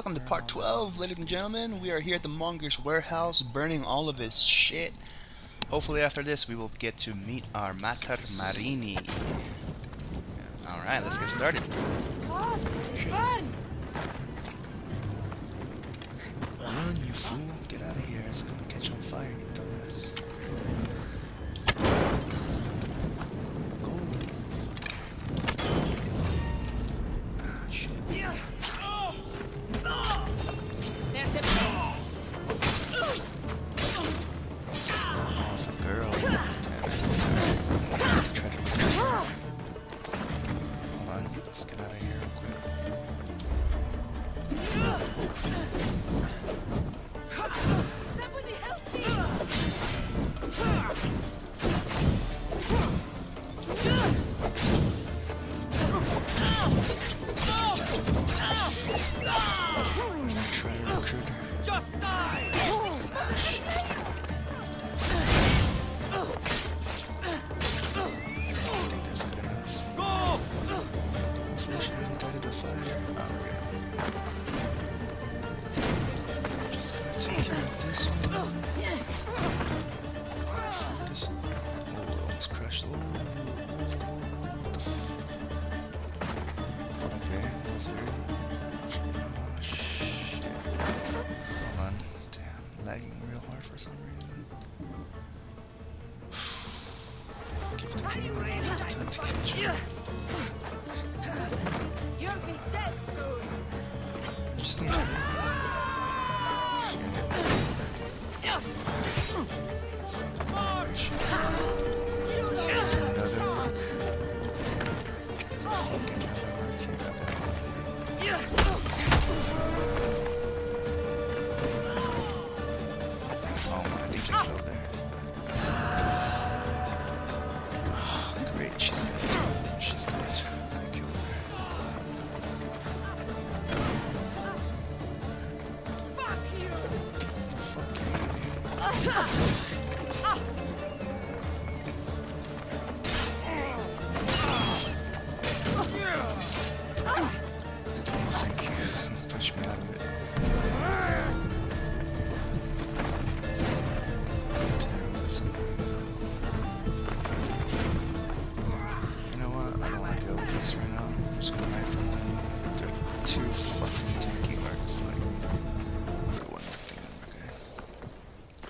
welcome to part 12, ladies and gentlemen. We are here at the Monger's warehouse, burning all of his shit. Hopefully after this we will get to meet our Mater Marini. Alright, let's get started. Run, you fool. Get out of here. It's gonna catch on fire, you dumbass.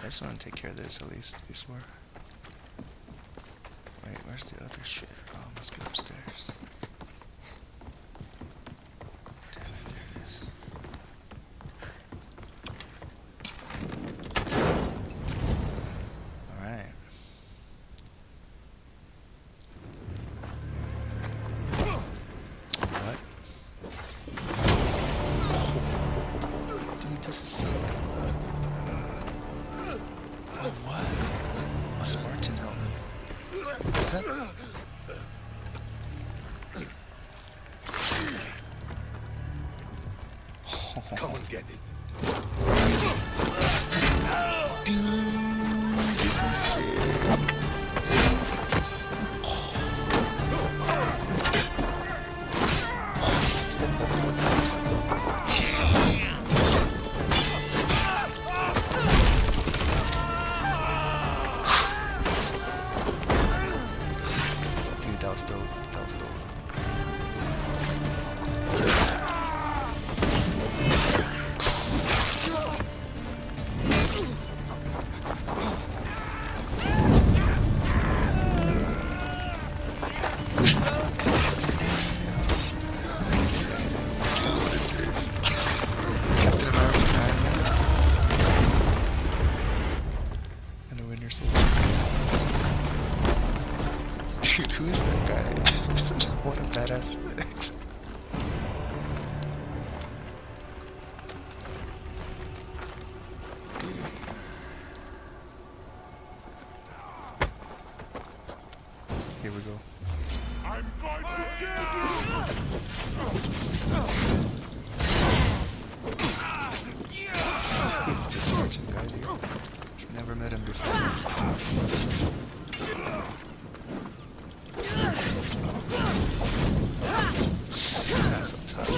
I just want to take care of this at least before. Wait, where's the other shit? Oh, it must be upstairs. Damn it, there it is. Alright. What? Dude, this is sick. Oh, what? A Spartan helped me. Is that? Come and get it. Dude, this is sick. That was dope. That was dope. What is this? Captain America and the Winter Soldier. Dude, who is that guy? What a badass flex. Here we go. I'm going to kill Who's this Spartan guy, dude? I've never met him before. That's so tough.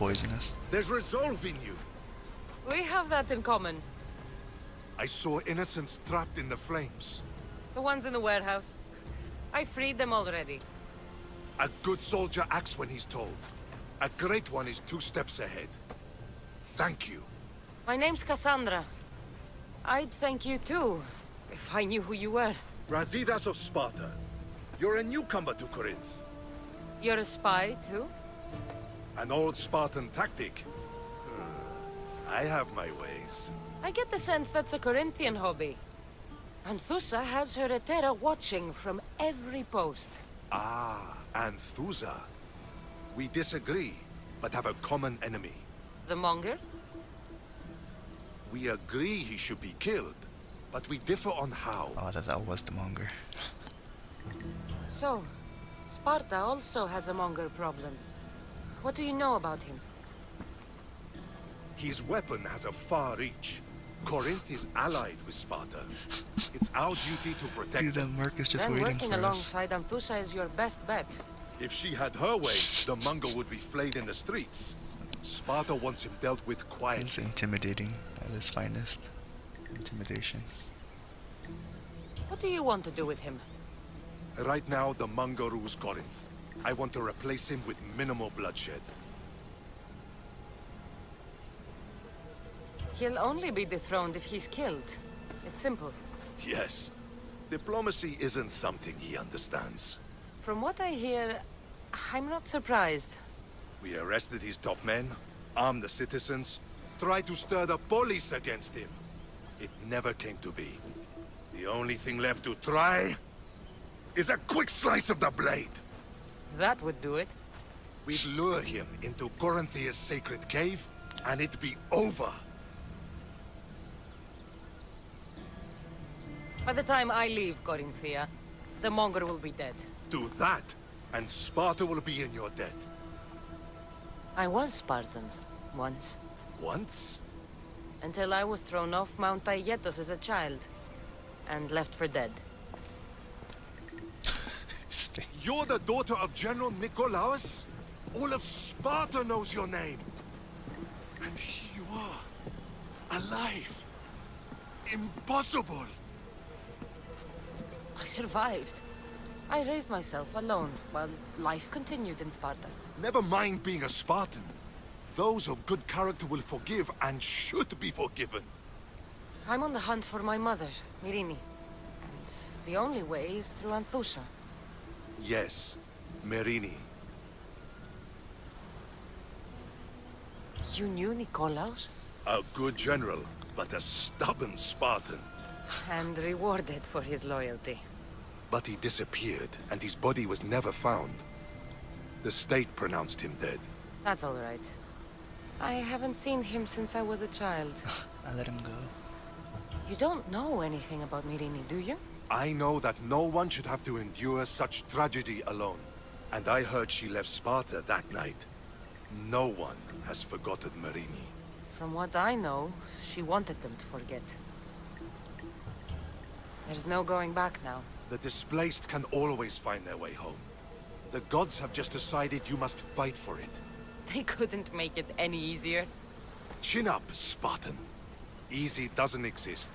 poison us. There's resolve in you. We have that in common. I saw innocents trapped in the flames. The ones in the warehouse. I freed them already. A good soldier acts when he's told. A great one is 2 steps ahead. Thank you. My name's Cassandra. I'd thank you too, if I knew who you were. Brasidas of Sparta. You're a newcomer to Corinth. You're a spy too? An old Spartan tactic. I have my ways. I get the sense that's a Corinthian hobby. Anthusa has her Etera watching from every post. Ah, Anthusa. We disagree, but have a common enemy. The Monger? We agree he should be killed, but we differ on how. Oh, that was the Monger. So, Sparta also has a Monger problem. What do you know about him? His weapon has a far reach. Corinth is allied with Sparta. It's our duty to protect Dude, that them. Merc is just Then waiting working for us. alongside Anthusa is your best bet. If she had her way, the Monger would be flayed in the streets. Sparta wants him dealt with It's quietly. intimidating at its finest. Intimidation. What do you want to do with him? Right now, the Monger rules Corinth. I want to replace him with minimal bloodshed. He'll only be dethroned if he's killed. It's simple. Yes. Diplomacy isn't something he understands. From what I hear, I'm not surprised. We arrested his top men, armed the citizens, tried to stir the police against him. It never came to be. The only thing left to try is a quick slice of the blade. That would do it. We'd lure him into Corinthia's sacred cave, and it'd be over. By the time I leave Corinthia, the Monger will be dead. Do that, and Sparta will be in your debt. I was Spartan, once. Once? Until I was thrown off Mount Aietos as a child, and left for dead. His face. You're the daughter of General Nikolaos? All of Sparta knows your name. And here you are, alive. Impossible. I survived. I raised myself alone, while life continued in Sparta. Never mind being a Spartan. Those of good character will forgive and should be forgiven. I'm on the hunt for my mother, Myrini. And the only way is through Anthusa. Yes, Merini. You knew Nikolaos? A good general, but a stubborn Spartan. And rewarded for his loyalty. But he disappeared, and his body was never found. The state pronounced him dead. That's all right. I haven't seen him since I was a child. I let him go. You don't know anything about Myrini, do you? I know that no one should have to endure such tragedy alone. And I heard she left Sparta that night. No one has forgotten Merini. From what I know, she wanted them to forget. There's no going back now. The displaced can always find their way home. The gods have just decided you must fight for it. They couldn't make it any easier. Chin up, Spartan. Easy doesn't exist.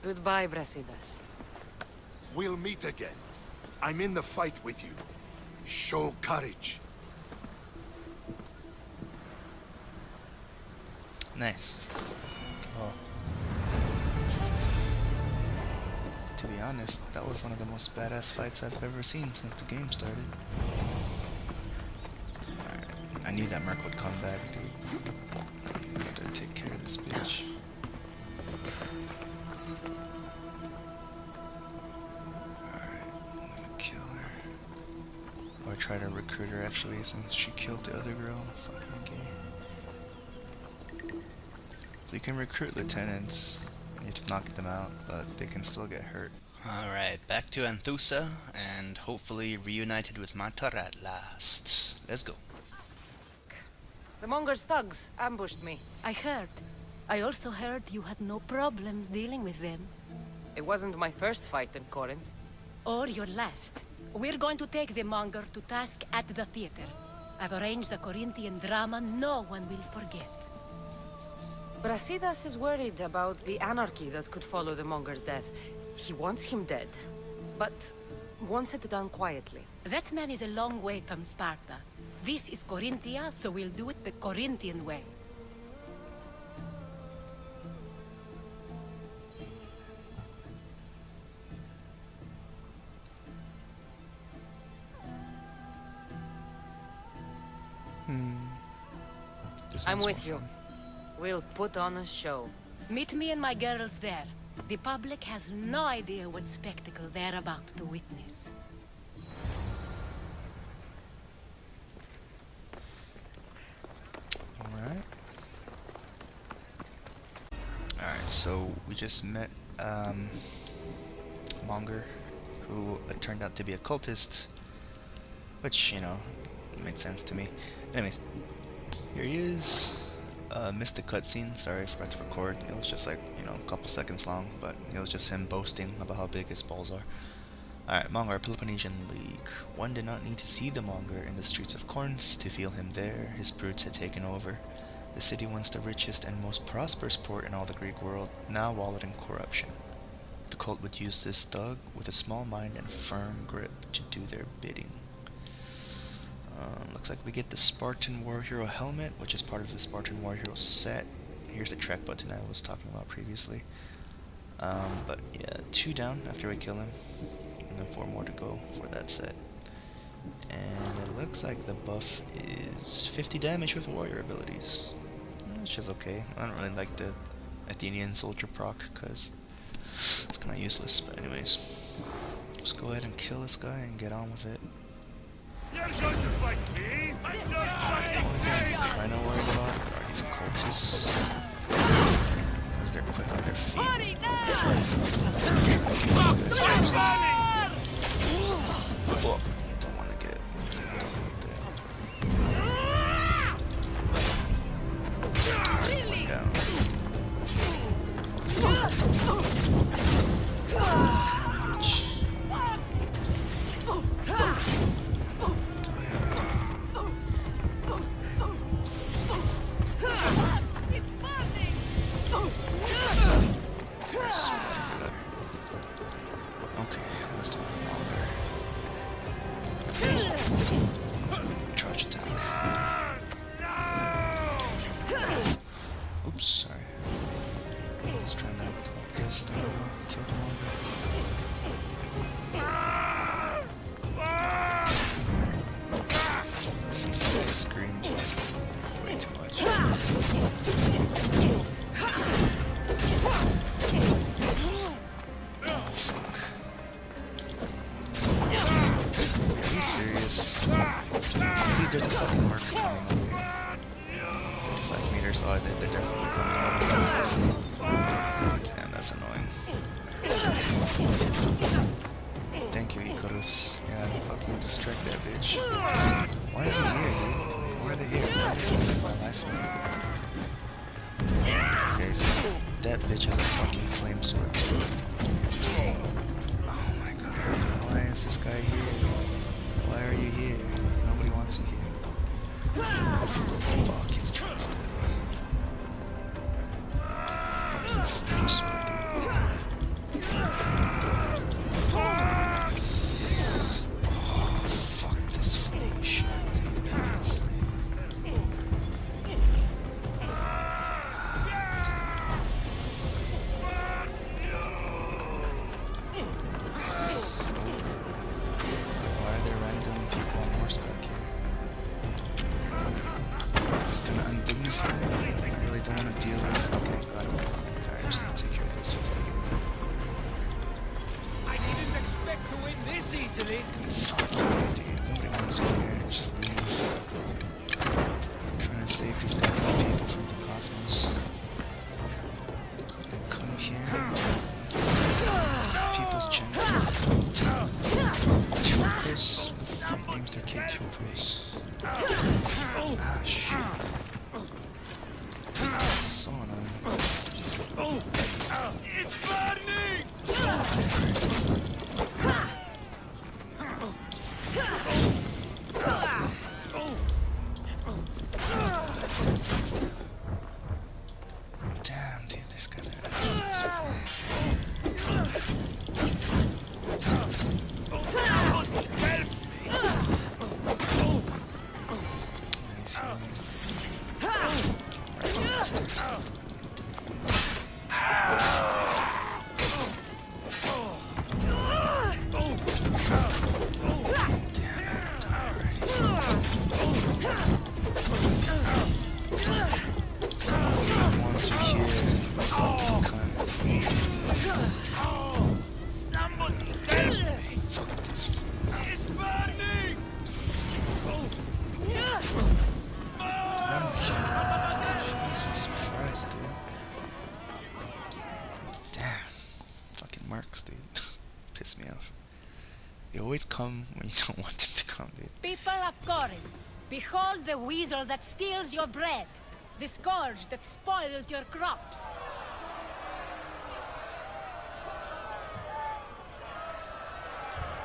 Goodbye, Brasidas. We'll meet again. I'm in the fight with you. Show courage. Nice. Oh. To be honest, that was one of the most badass fights I've ever seen since the game started. Alright, I knew that Merc would come back, dude. Gotta take care of this bitch. Alright, I'm gonna kill her. Or try to recruit her actually, since she killed the other girl. Fucking gay. So you can recruit lieutenants, you have to knock them out, but they can still get hurt. Alright, back to Anthusa, and hopefully reunited with Matar at last. Let's go. The Monger's thugs ambushed me. I heard. I also heard you had no problems dealing with them. It wasn't my first fight in Corinth. Or your last. We're going to take the Monger to task at the theater. I've arranged a Corinthian drama no one will forget. Brasidas is worried about the anarchy that could follow the Monger's death. He wants him dead, but wants it done quietly. That man is a long way from Sparta. This is Corinthia, so we'll do it the Corinthian way. This I'm one's with more you. fun. We'll put on a show. Meet me and my girls there. The public has no idea what spectacle they're about to witness. Alright. Alright, so we just met Monger, who turned out to be a cultist, which, you know, made sense to me. Anyways, here he is. Missed the cutscene, sorry, I forgot to record. It was just like, you know, a couple seconds long, but it was just him boasting about how big his balls are. Alright, Monger, Peloponnesian League. One did not need to see the Monger in the streets of Corinth to feel him there. His brutes had taken over. The city, once the richest and most prosperous port in all the Greek world, now wallowed in corruption. The cult would use this thug with a small mind and firm grip to do their bidding. Looks like we get the Spartan War Hero helmet, which is part of the Spartan War Hero set. Here's the track button I was talking about previously. But yeah, 2 down after we kill him, and then 4 more to go for that set. And it looks like the buff is 50 damage with warrior abilities, which is okay. I don't really like the Athenian soldier proc because it's kind of useless. But anyways, just go ahead and kill this guy and get on with it. You're going to fight me? I'm not The fighting only thing you! I'm kind of worried about are these cultists, because they're quick on their feet. Fuck, don't want to get done like that. One down. Bitch. Okay, last one. Longer. Charge attack. Oops, sorry. I was trying to guess that killed him longer. He screams like way too much. Oh, fuck. Are you serious? Dude, there's a fucking mark coming over here. 35 meters. Oh, they're definitely coming over. Damn, that's annoying. Thank you, Icarus. Yeah, fucking distract that bitch. Why is he here, dude? Why are they here? Why are they doing my life here? Okay, so that bitch has a fucking flame sword. Oh my god, why is this guy here? Why are you here? Nobody wants you here. Fuck, he's trying to stab me. Fucking flame sword, dude. Oh, fuck this flame shit, dude, honestly. Why are there random people on horseback here? Just gonna undignify me. I really don't want to deal with. Okay, got it. Alright, I just need to take care of this before I get that. I didn't expect to win this easily. Fuck yeah, dude. Nobody wants you here. Just leave. I'm trying to save these goddamn people from the cosmos. And come here. People's champion. Troopers. What the fuck names their kid Troopers? Ah, shit. So annoying. It's burning! That's not Damn, dude, these guys are He's healing. Little bastard. Damn it, die already. Once you're here, fucking cunt. Somebody help me! Fuck this. It's burning! Jesus Christ, dude. Damn. Fucking marks, dude. Piss me off. They always come when you don't want them to come, dude. People of Corinth, behold the weasel that steals your bread, the scourge that spoils your crops.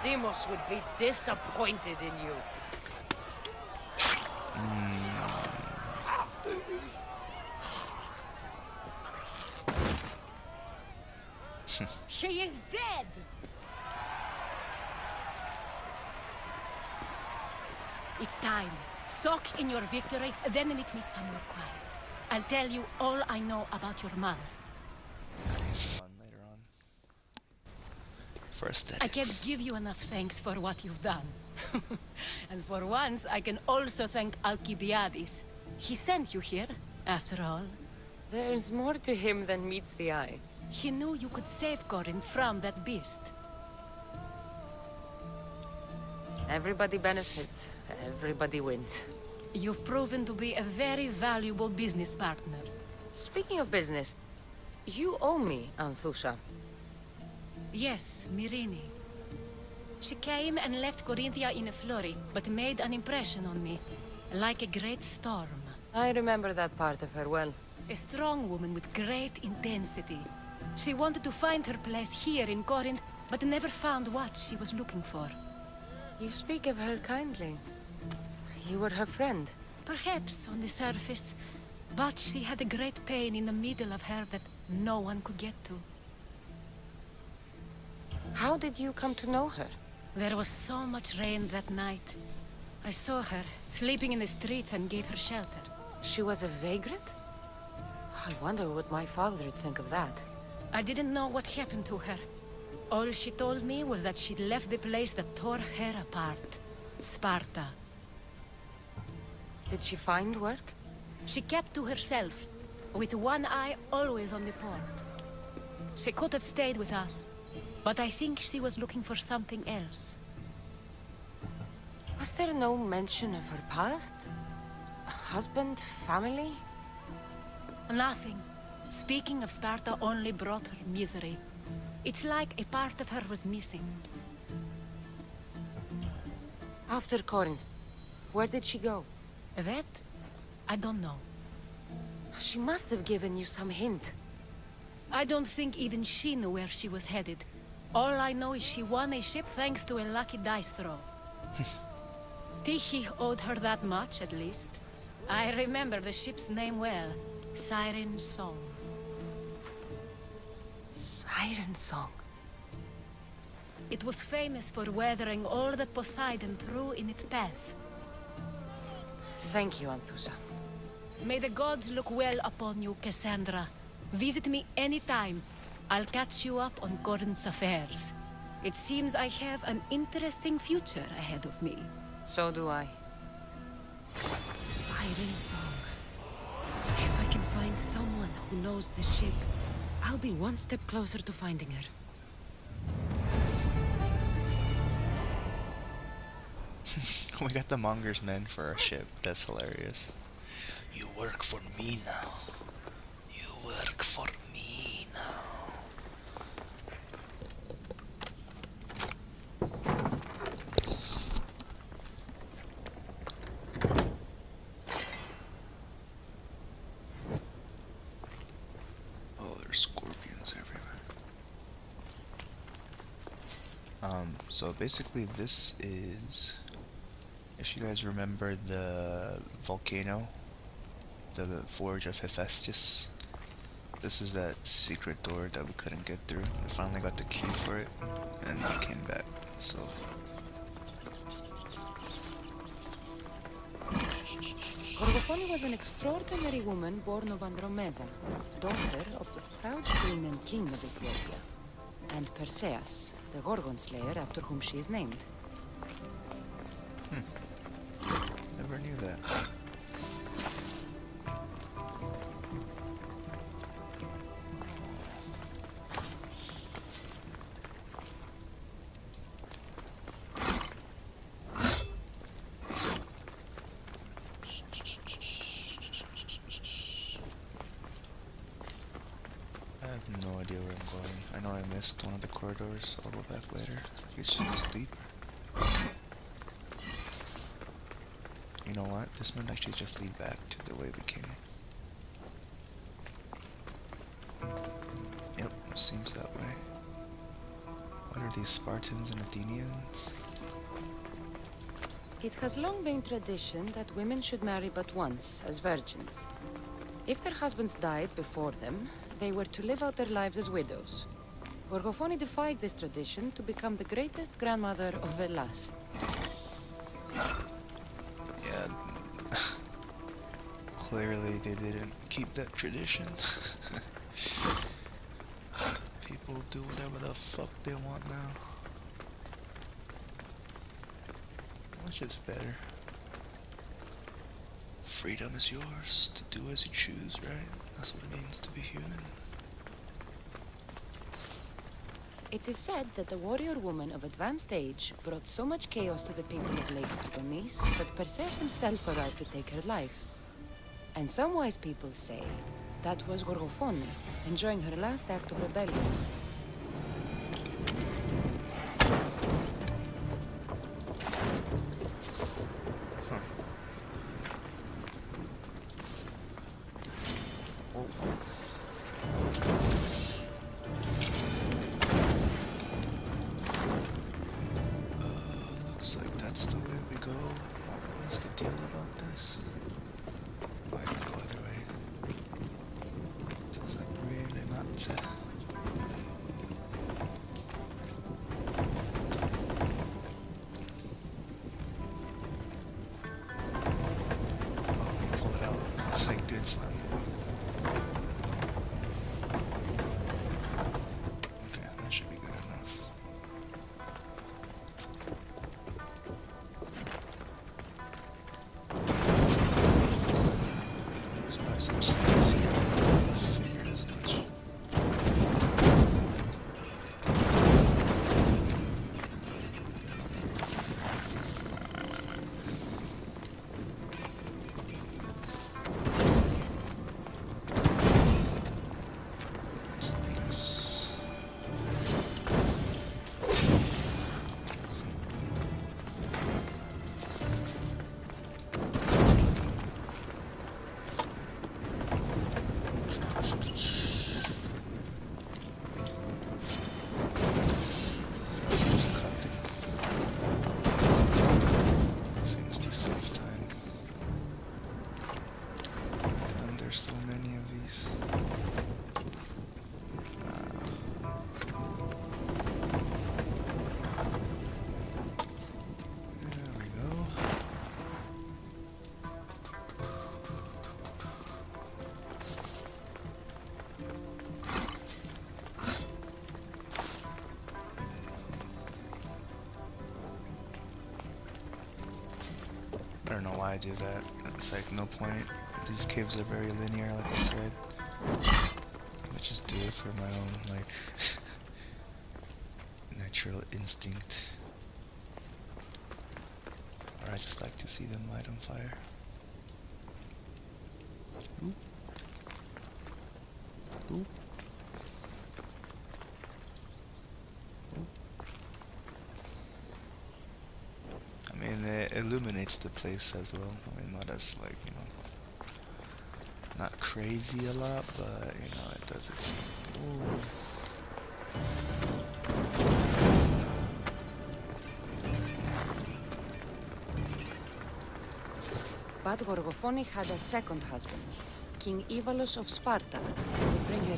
Demos would be disappointed in you. She is dead! It's time. Soak in your victory, then meet me somewhere quiet. I'll tell you all I know about your mother. Nice. Fun later on. For aesthetics. I can't give you enough thanks for what you've done. And for once, I can also thank Alcibiades. He sent you here, after all. There's more to him than meets the eye. He knew you could save Corinth from that beast. Everybody benefits. Everybody wins. You've proven to be a very valuable business partner. Speaking of business, you owe me, Anthusha. Yes, Myrine. She came and left Corinthia in a flurry, but made an impression on me, like a great storm. I remember that part of her well. A strong woman with great intensity. She wanted to find her place here in Corinth, but never found what she was looking for. You speak of her kindly. You were her friend. Perhaps on the surface, but she had a great pain in the middle of her that no one could get to. How did you come to know her? There was so much rain that night. I saw her, sleeping in the streets, and gave her shelter. She was a vagrant? I wonder what my father would think of that. I didn't know what happened to her. All she told me was that she'd left the place that tore her apart. Sparta. Did she find work? She kept to herself, with one eye always on the port. She could have stayed with us, but I think she was looking for something else. Was there no mention of her past? A husband, family? Nothing. Speaking of Sparta only brought her misery. It's like a part of her was missing. After Corinth, where did she go? That? I don't know. She must have given you some hint. I don't think even she knew where she was headed. All I know is she won a ship thanks to a lucky dice throw. Tyche owed her that much, at least. I remember the ship's name well. Siren Song. Siren Song. It was famous for weathering all that Poseidon threw in its path. Thank you, Anthusha. May the gods look well upon you, Cassandra. Visit me anytime. I'll catch you up on Corinth's affairs. It seems I have an interesting future ahead of me. So do I. Siren Song. If I can find someone who knows the ship, I'll be one step closer to finding her. We got the Monger's men for our ship. That's hilarious. You work for me now. You work for me now. Oh, there's scorpions everywhere. So basically this is, if you guys remember the volcano, the Forge of Hephaestus, This is that secret door that we couldn't get through. We finally got the key for it, and we came back. So Gorgofoni was an extraordinary woman born of Andromeda, daughter of the proud queen and king of Ethiopia, and Perseus, the Gorgon slayer after whom she is named. never knew that. I have no idea where I'm going. I know I missed one of the corridors. I'll go back later. It's just deeper. You know what? This might actually just lead back to the way we came. Yep, seems that way. What are these Spartans and Athenians? It has long been tradition that women should marry but once, as virgins. If their husbands died before them, they were to live out their lives as widows. Gorgofoni defied this tradition to become the greatest grandmother of Hellas. Yeah, clearly they didn't keep that tradition. People do whatever the fuck they want now. Which is better. Freedom is yours to do as you choose, right? That's what it means to be human. It is said that the warrior woman of advanced age brought so much chaos to the people of Lake Peloponnese that Perseus himself arrived to take her life. And some wise people say that was Gorgofoni, enjoying her last act of rebellion. Huh. Looks like that's the way we go. What's the deal about this? I can go either way. Feels like really not set. Oh, he pulled it out. I was like, dude, it's not moving. Okay, that should be good enough. There's probably some snakes here. I figured as much. Snakes. Just cut them. Seems to save time. And there's so many of these. There we go. I don't know why I do that. It's like no point. These caves are very linear, like I said. I just do it for my own, like, natural instinct. Or I just like to see them light on fire. Oop. Oop. Oop. I mean, it illuminates the place as well. I mean, not as, like, you know, not crazy a lot, but, you know, it does its thing. Ooh. But Gorgofoni had a second husband, King Ivalos of Sparta, who would bring her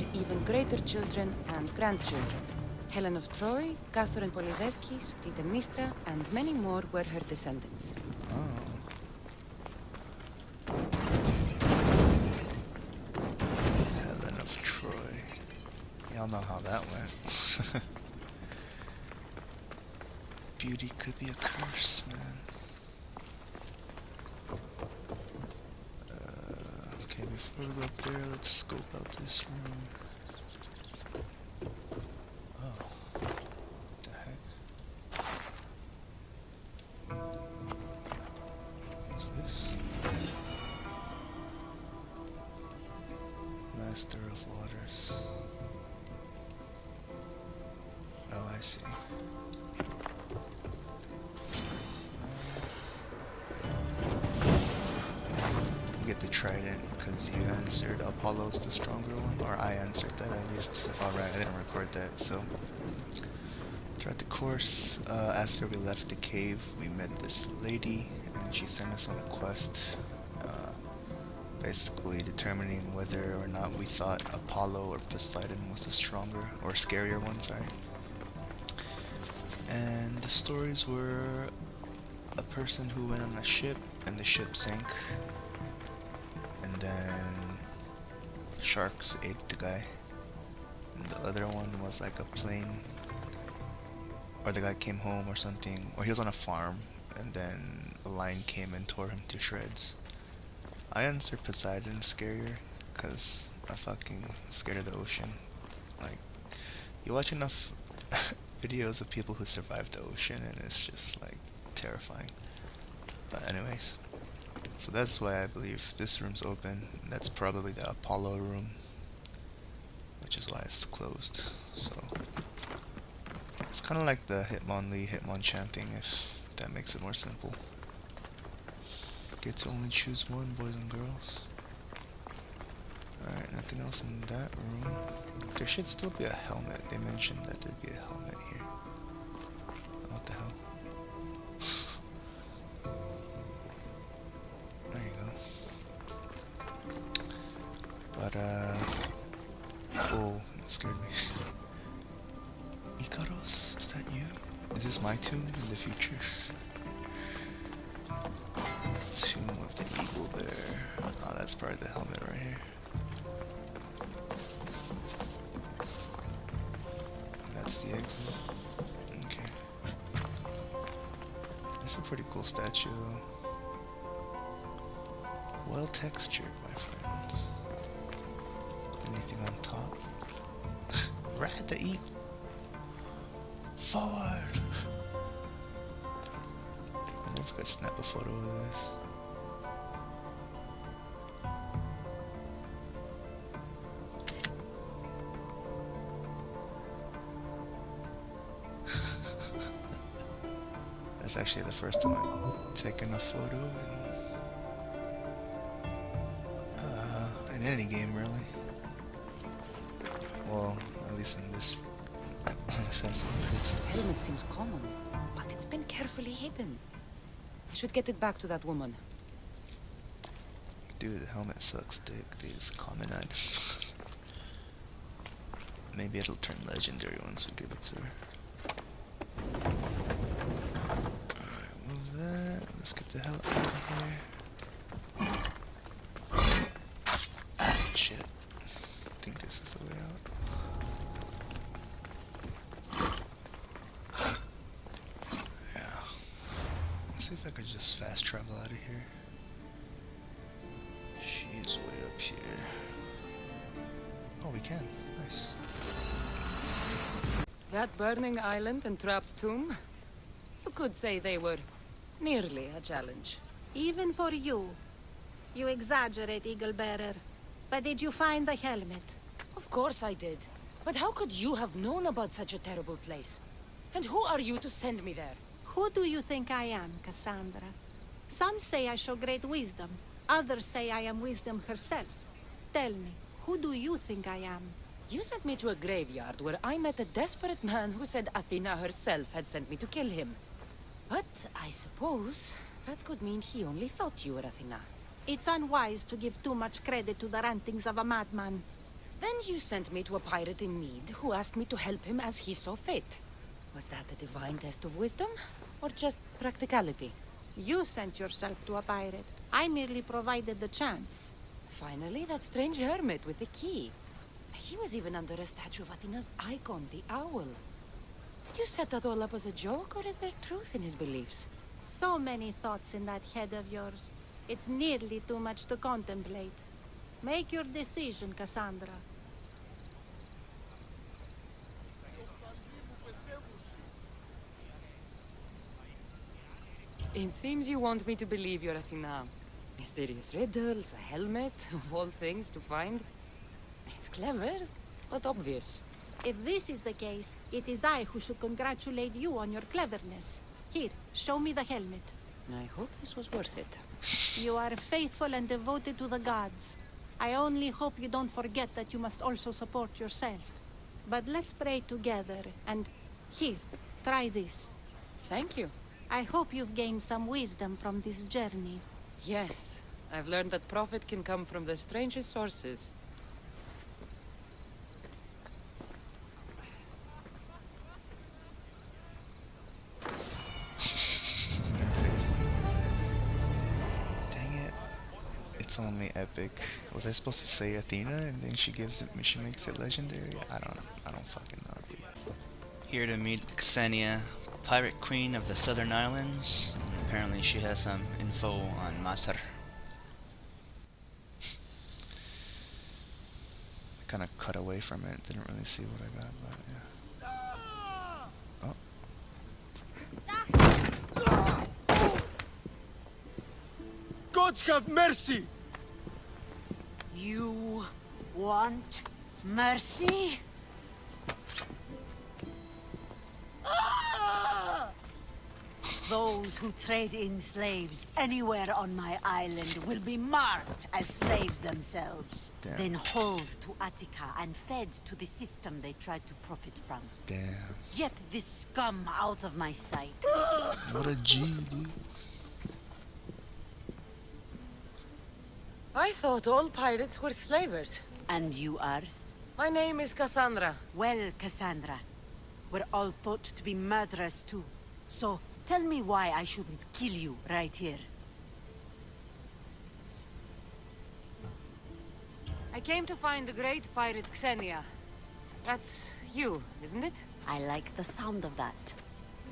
later children and grandchildren. Helen of Troy, Castor and Polydevkis, Clytemnestra, and many more were her descendants. Oh. Helen of Troy. Y'all know how that went. Beauty could be a curse, man. Okay, before we go up there, let's scope out this room. Oh. What the heck? What's this? Master of Waters. Oh, I see. You get the trident because you answered Apollo's the stronger one, or I answered that at least. Alright, I didn't record that, so. Throughout the course, after we left the cave, we met this lady, and she sent us on a quest, basically determining whether or not we thought Apollo or Poseidon was the stronger, or scarier one, sorry. And the stories were a person who went on a ship, and the ship sank, and then sharks ate the guy, and the other one was like a plane, or the guy came home or something, or he was on a farm, and then a lion came and tore him to shreds. I answered Poseidon scarier, cause I'm fucking scared of the ocean. Like, you watch enough videos of people who survived the ocean, and it's just like terrifying. But anyways, so that's why I believe this room's open. That's probably the Apollo room, which is why it's closed. So it's kind of like the Hitmonlee, Hitmonchanting, if that makes it more simple. Get to only choose one, boys and girls. Alright, nothing else in that room. There should still be a helmet. They mentioned that there'd be a helmet here. What the hell? There you go. But, oh, it scared me. Ikaros, is that you? Is this my tomb in the future? Tomb of the Eagle Bear. Oh, that's part of the helmet right here. That's the exit. Okay. That's a pretty cool statue though. Well textured, my friends. Anything on top? Rat to eat. Forward! I never could snap a photo of this. That's actually the first time I've taken a photo in any game, really. Well, at least in this sense. This helmet seems common, but it's been carefully hidden. I should get it back to that woman. Dude, the helmet sucks dick. They just common item. Maybe it'll turn legendary once we give it to her. Alright, move that. Let's get the hell out of here. Ah, shit. I think this is the way out. Yeah. Let's see if I could just fast travel out of here. She's way up here. Oh, we can. Nice. That burning island and trapped tomb? You could say they were nearly a challenge. Even for you. You exaggerate, Eagle Bearer. But did you find the helmet? Of course I did. But how could you have known about such a terrible place? And who are you to send me there? Who do you think I am, Cassandra? Some say I show great wisdom. Others say I am wisdom herself. Tell me, who do you think I am? You sent me to a graveyard where I met a desperate man who said Athena herself had sent me to kill him. But I suppose that could mean he only thought you were Athena. It's unwise to give too much credit to the rantings of a madman. Then you sent me to a pirate in need who asked me to help him as he saw fit. Was that a divine test of wisdom? Or just practicality? You sent yourself to a pirate. I merely provided the chance. Finally, that strange hermit with the key. He was even under a statue of Athena's icon, the owl. Did you set that all up as a joke, or is there truth in his beliefs? So many thoughts in that head of yours. It's nearly too much to contemplate. Make your decision, Cassandra. It seems you want me to believe you're Athena. Mysterious riddles, a helmet, of all things to find. It's clever, but obvious. If this is the case, it is I who should congratulate you on your cleverness. Here, show me the helmet. I hope this was worth it. You are faithful and devoted to the gods. I only hope you don't forget that you must also support yourself. But let's pray together, and here, try this. Thank you. I hope you've gained some wisdom from this journey. Yes, I've learned that profit can come from the strangest sources. Dang it. It's only epic. Was I supposed to say Athena and then she makes it legendary? I don't fucking know, dude. Here to meet Xenia, pirate queen of the Southern Islands. And apparently she has some info on Mater. I kind of cut away from it. Didn't really see what I got, but yeah. Gods have mercy! You want mercy? Those who trade in slaves anywhere on my island will be marked as slaves themselves. Damn. Then hauled to Attica and fed to the system they tried to profit from. Damn. Get this scum out of my sight. What a G, dude. I thought all pirates were slavers. And you are? My name is Cassandra. Well, Cassandra, we're all thought to be murderers too. So, tell me why I shouldn't kill you right here. I came to find the great pirate Xenia. That's you, isn't it? I like the sound of that.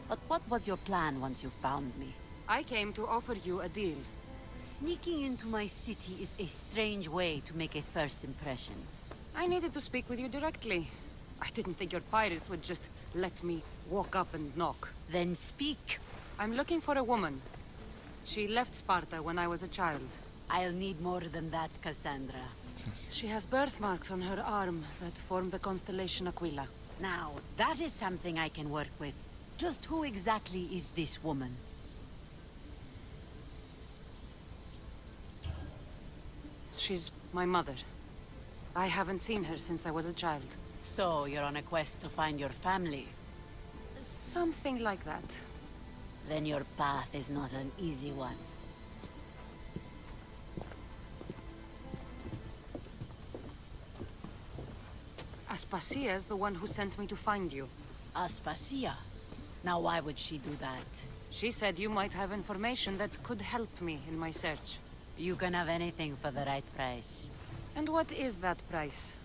But what was your plan once you found me? I came to offer you a deal. Sneaking into my city is a strange way to make a first impression. I needed to speak with you directly. I didn't think your pirates would just let me walk up and knock. Then speak. I'm looking for a woman. She left Sparta when I was a child. I'll need more than that, Cassandra. She has birthmarks on her arm that form the constellation Aquila. Now, that is something I can work with. Just who exactly is this woman? She's my mother. I haven't seen her since I was a child. So, you're on a quest to find your family? Something like that. Then your path is not an easy one. Aspasia's the one who sent me to find you. Aspasia? Now why would she do that? She said you might have information that could help me in my search. You can have anything for the right price. And what is that price?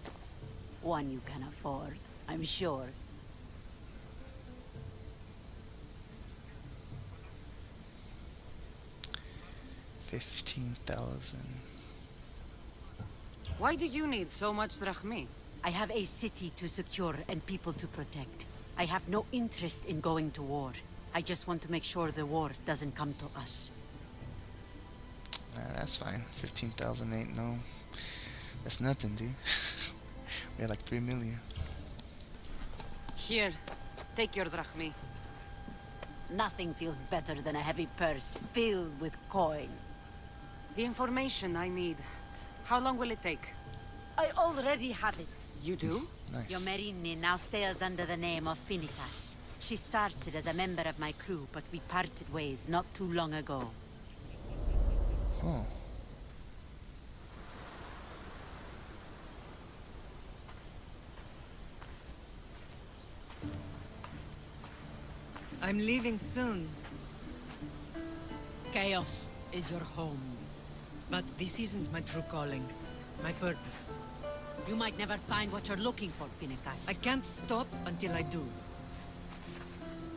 One you can afford, I'm sure. $15,000. Why do you need so much drachmi? I have a city to secure and people to protect. I have no interest in going to war. I just want to make sure the war doesn't come to us. That's fine. 15,000 ain't no... That's nothing, dude. We had like 3 million. Here, take your drachmi. Nothing feels better than a heavy purse filled with coin. The information I need. How long will it take? I already have it. You do? Nice. Your Merini now sails under the name of Finicas. She started as a member of my crew, but we parted ways not too long ago. Oh. I'm leaving soon. Chaos is your home. But this isn't my true calling. My purpose. You might never find what you're looking for, Finnegas. I can't stop until I do.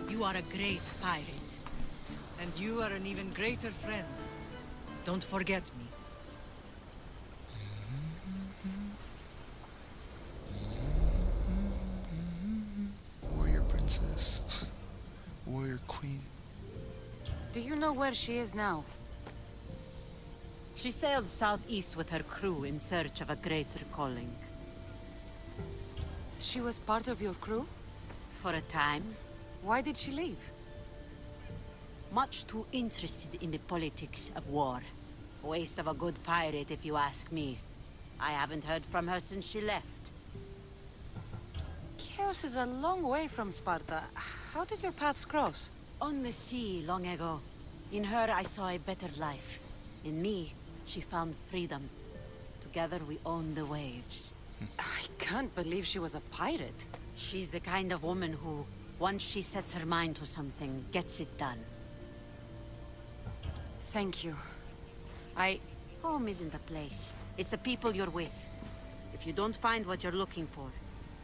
You are a great pirate. And you are an even greater friend. Don't forget me. Warrior princess. Warrior queen. Do you know where she is now? She sailed southeast with her crew in search of a greater calling. She was part of your crew? For a time, Why did she leave? much too interested in the politics of war. Waste of a good pirate, if you ask me. I haven't heard from her since she left. Chaos is a long way from Sparta. How did your paths cross? On the sea, long ago. In her, I saw a better life. In me, she found freedom. Together, we own the waves. I can't believe she was a pirate. She's the kind of woman who, once she sets her mind to something, gets it done. Thank you. Home isn't a place. It's the people you're with. If you don't find what you're looking for,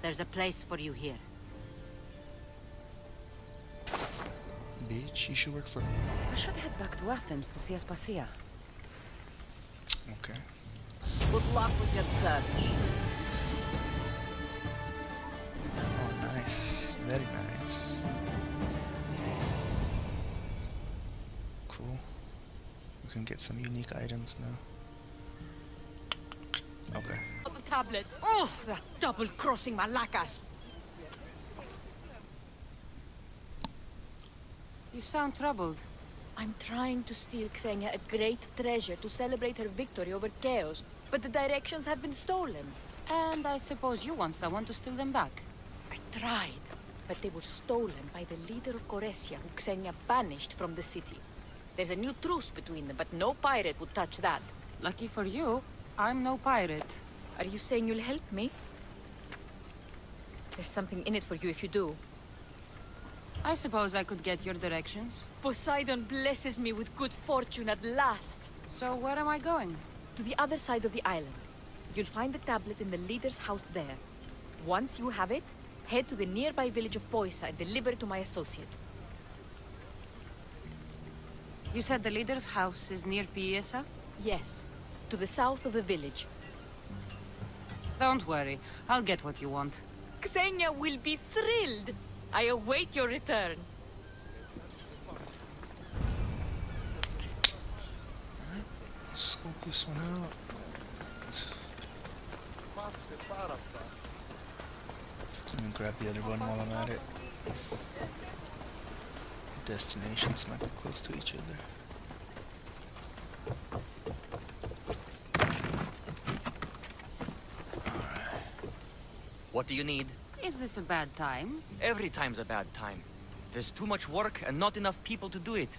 there's a place for you here. Bitch, you should work for... I should head back to Athens to see Aspasia. Okay. Good luck with your search. Oh, nice. Very nice. Cool. We can get some unique items now. Okay. The tablet. Oh, that double-crossing malakas. You sound troubled. I'm trying to steal Xenia a great treasure to celebrate her victory over Chaos, but the directions have been stolen. And I suppose you want someone to steal them back. I tried, but they were stolen by the leader of Goresia, who Xenia banished from the city. There's a new truce between them, but no pirate would touch that. Lucky for you, I'm no pirate. Are you saying you'll help me? There's something in it for you if you do. I suppose I could get your directions. Poseidon blesses me with good fortune at last. So where am I going? To the other side of the island. You'll find the tablet in the leader's house there. Once you have it, head to the nearby village of Poisa and deliver it to my associate. You said the leader's house is near Piesa? Yes, to the south of the village. Don't worry, I'll get what you want. Xenia will be thrilled! I await your return. Scope this one out. Let me grab the other one while I'm at it. The destinations might be close to each other. What do you need? Is this a bad time? Every time's a bad time. There's too much work and not enough people to do it.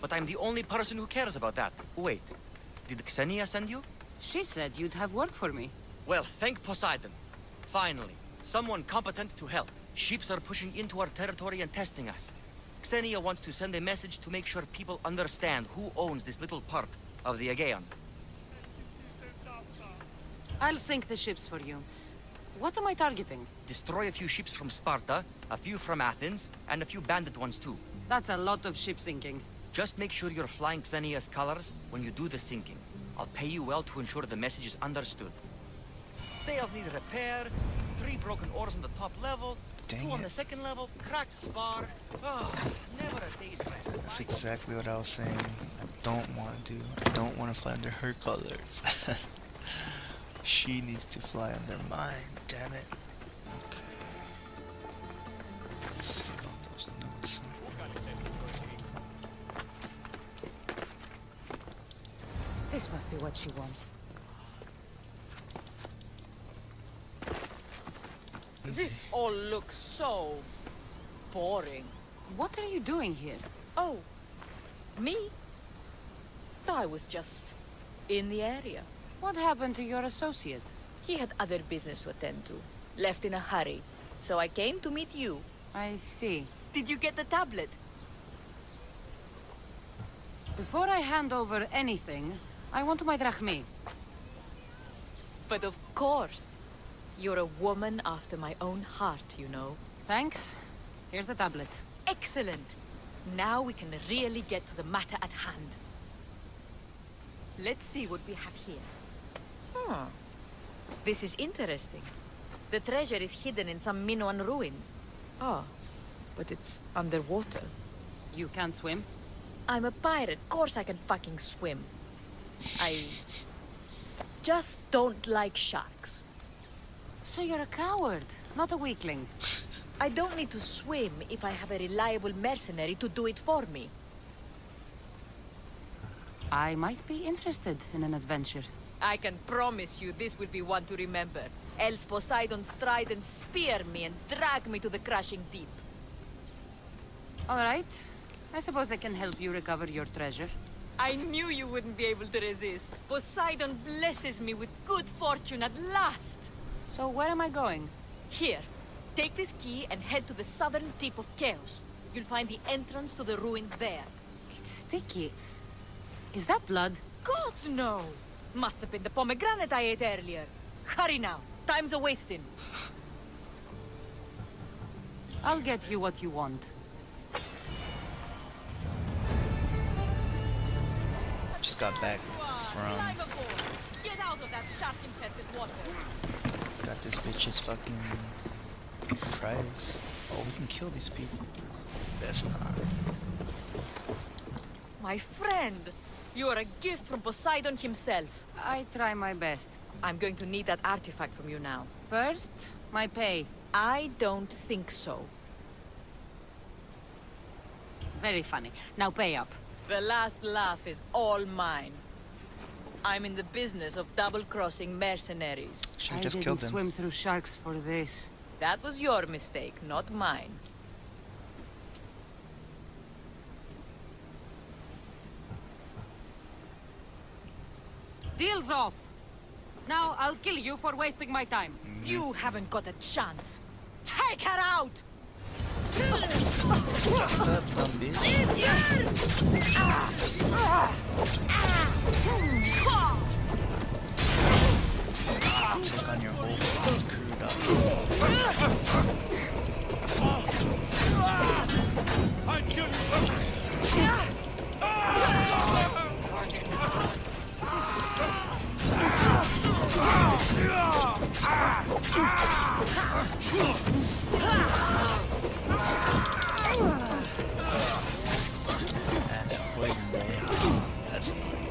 But I'm the only person who cares about that. Wait, did Xenia send you? She said you'd have work for me. Well, thank Poseidon. Finally, someone competent to help. Ships are pushing into our territory and testing us. Xenia wants to send a message to make sure people understand who owns this little part of the Aegean. I'll sink the ships for you. What am I targeting? Destroy a few ships from Sparta, a few from Athens, and a few bandit ones too. That's a lot of ship sinking. Just make sure you're flying Xenia's colors when you do the sinking. I'll pay you well to ensure the message is understood. Sails need repair, 3 broken oars on the top level, Dang 2 on it. the second level, cracked spar. Oh, never a day's rest. That's exactly what I was saying. I don't want to do. I don't want to fly under her colors. She needs to fly under mine, damn it. Okay. Let's see about those notes. This must be what she wants. This all looks so boring. What are you doing here? Oh, me? I was just in the area. What happened to your associate? He had other business to attend to. Left in a hurry. So I came to meet you. I see. Did you get the tablet? Before I hand over anything, I want my drachmae. But of course. You're a woman after my own heart, you know. Thanks. Here's the tablet. Excellent. Now we can really get to the matter at hand. Let's see what we have here. This is interesting. The treasure is hidden in some Minoan ruins. Oh, but it's underwater. You can't swim? I'm a pirate. Course I can fucking swim. I just don't like sharks. So you're a coward, not a weakling. I don't need to swim if I have a reliable mercenary to do it for me. I might be interested in an adventure. I can promise you this will be one to remember. Else Poseidon's trident spear me and drag me to the crashing deep. All right. I suppose I can help you recover your treasure. I knew you wouldn't be able to resist. Poseidon blesses me with good fortune at last. So where am I going? Here. Take this key and head to the southern tip of Chaos. You'll find the entrance to the ruins there. It's sticky. Is that blood? Gods, no! Must have been the pomegranate I ate earlier. Hurry now. Time's a-wasting. I'll get you what you want. Just got back Climb from... aboard. Get out of that shark-infested water. Got this bitch's fucking prize. Oh, we can kill these people. Best not. My friend, you are a gift from Poseidon himself. I try my best. I'm going to need that artifact from you now. First, my pay. I don't think so. Very funny. Now pay up. The last laugh is all mine. I'm in the business of double-crossing mercenaries. Should've I just didn't killed them. swim through sharks for this. That was your mistake, not mine. Deal's off! Now I'll kill you for wasting my time. You haven't got a chance. Take her out! Dumb bitch. Take on your whole fucking crew, dog. I kill you! And that poison there. That's annoying.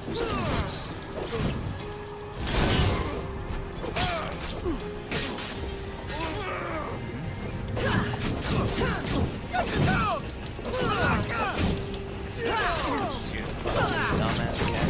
Who's next? You dumbass cat.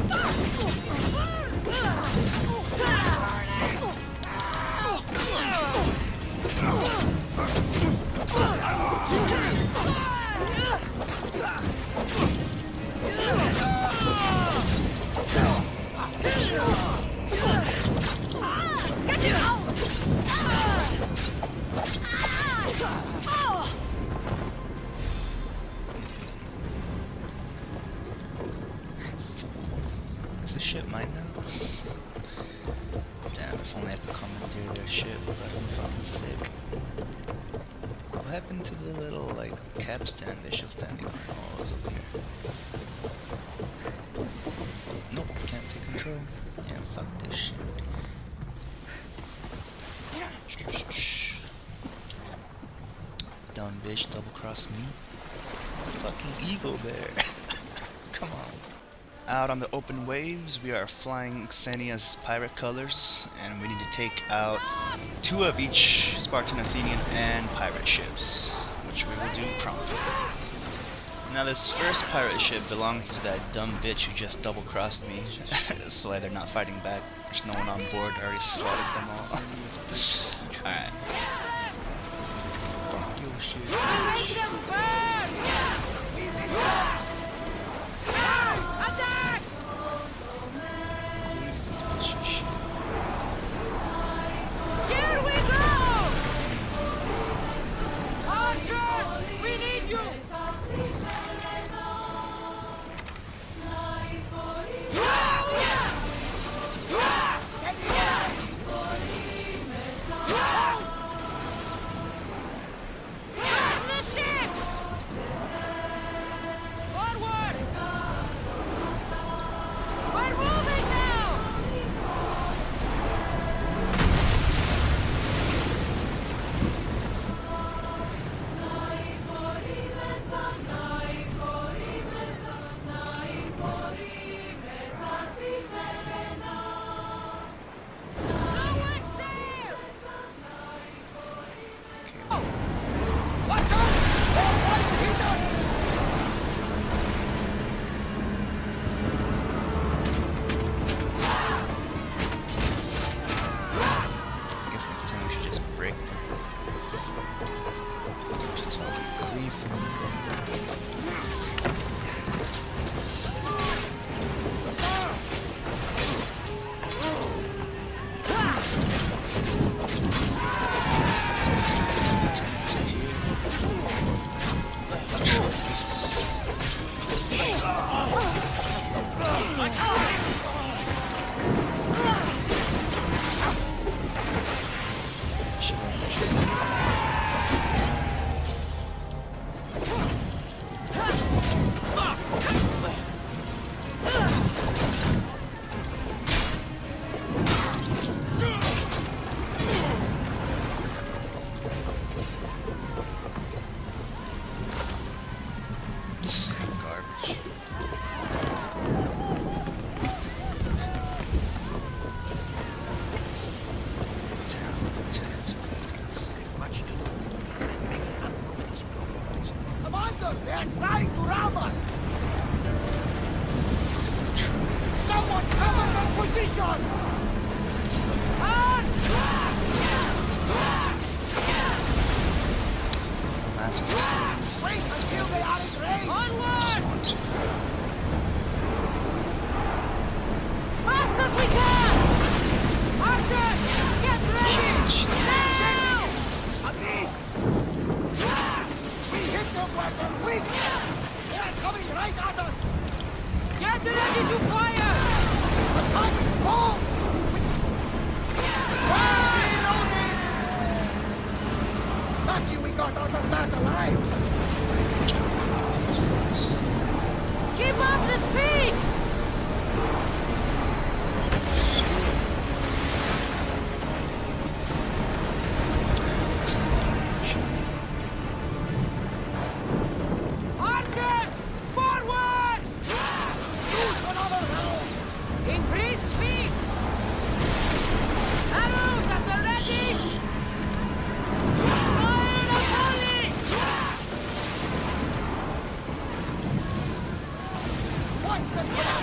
Is this ship mine now? Damn, if only I could commandeer their ship, that'd be fucking sick. What happened to the little, like, capstan they're still standing on? Oh, it's over here. Nope, can't take control. Yeah, fuck this shit. Dumb bitch, double-cross me. The fucking eagle there. Come on. Out on the open waves, we are flying Xenia's pirate colors, and we need to take out 2 of each Spartan, Athenian, and pirate ships, which we will do promptly. Now this first pirate ship belongs to that dumb bitch who just double-crossed me. That's why they're not fighting back. There's no one on board. I already slaughtered them all. Alright. Fuck your shit. Make them burn! Attack! Clean this bitch of shit. Here we go! Archers! We need you! The ship! Forward! We're moving now! Lower sail! Okay. Watch out! Don't hit us! I guess next time we should just break them. Just fucking cleave them. Lieutenants are here. Garbage. Down the lieutenants are letting us. There's much to do, and many unknowns in your bodies. Commander, they're trying to ram us! Just gonna try. Someone cover their position! Massive squeeze. Wait until they are in range! Just Onward! want to. Fast as we can! Archers, get ready! Now! A miss! We hit them where they're weak! They are coming right at us! Get ready to fire! Assignment bombs! Reloading! Lucky we got out of that alive! Keep up the speed! Archers! Forward! Use another round! Increase speed! Arrows at the ready! Fire the volley! Watch them come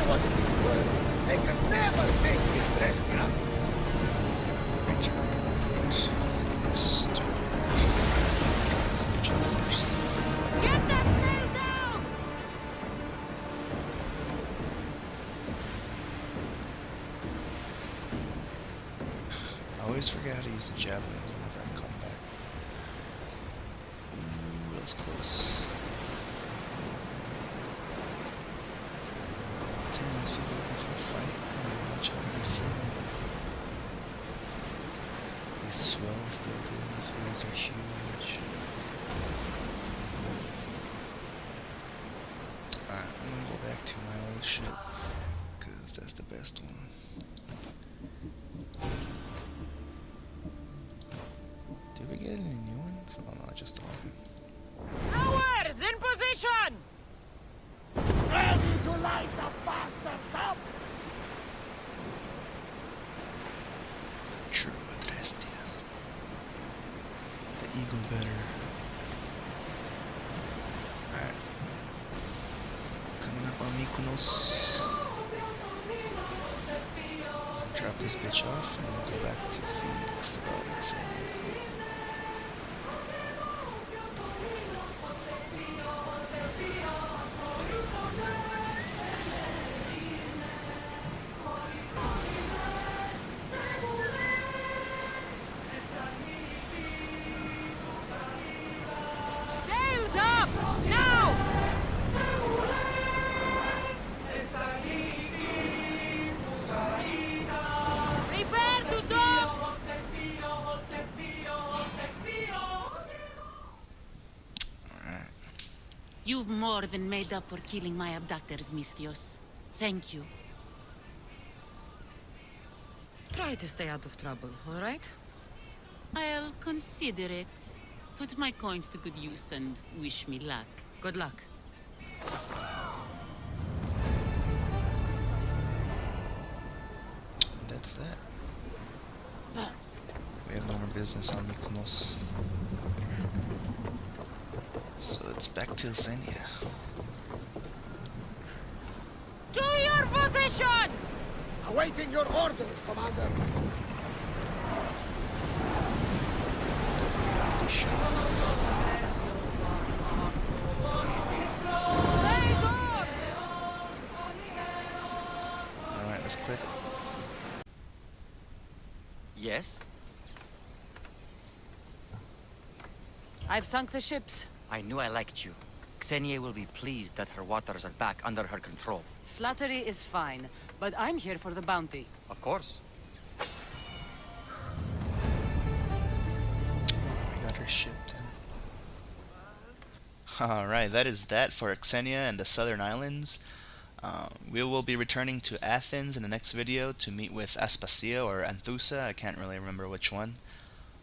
wasn't equal. They could never sink in Brasidas. Get that sail down! I always forget how to use the javelins whenever I come back. Ooh, that was close. Damn, these people looking for a fight. I don't know much how they're sailing. These swells built in, these waves are huge. Alright, I'm gonna go back to my old ship, cause that's the best one. Did we get any new ones? Oh no, just the one. Towers in position! Ready to light the bastards up! The true Adrestia. The eagle better. Alright. Coming up on Mykonos. I'll drop this bitch off and then go back to see about Xenia. Sails up! Now! Prepare to dock! Alright. You've more than made up for killing my abductors, Misthios. Thank you. Try to stay out of trouble, all right? I'll consider it. Put my coins to good use and wish me luck. Good luck. That's that. We have no more business on Mykonos. So it's back to Xenia. To your positions! Awaiting your orders, Commander. These shots. Blaze oars! Alright, let's click. Yes? I've sunk the ships. I knew I liked you. Xenia will be pleased that her waters are back under her control. Flattery is fine, but I'm here for the bounty. Of course. We got her shit then. Alright, that is that for Xenia and the Southern Islands. We will be returning to Athens in the next video to meet with Aspasia or Anthusa. I can't really remember which one.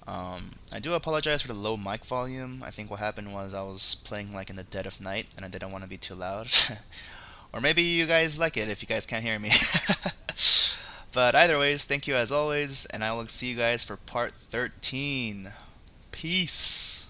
I do apologize for the low mic volume. I think what happened was I was playing like in the dead of night and I didn't want to be too loud. Or maybe you guys like it if you guys can't hear me. But either ways, thank you as always, and I will see you guys for part 13. Peace.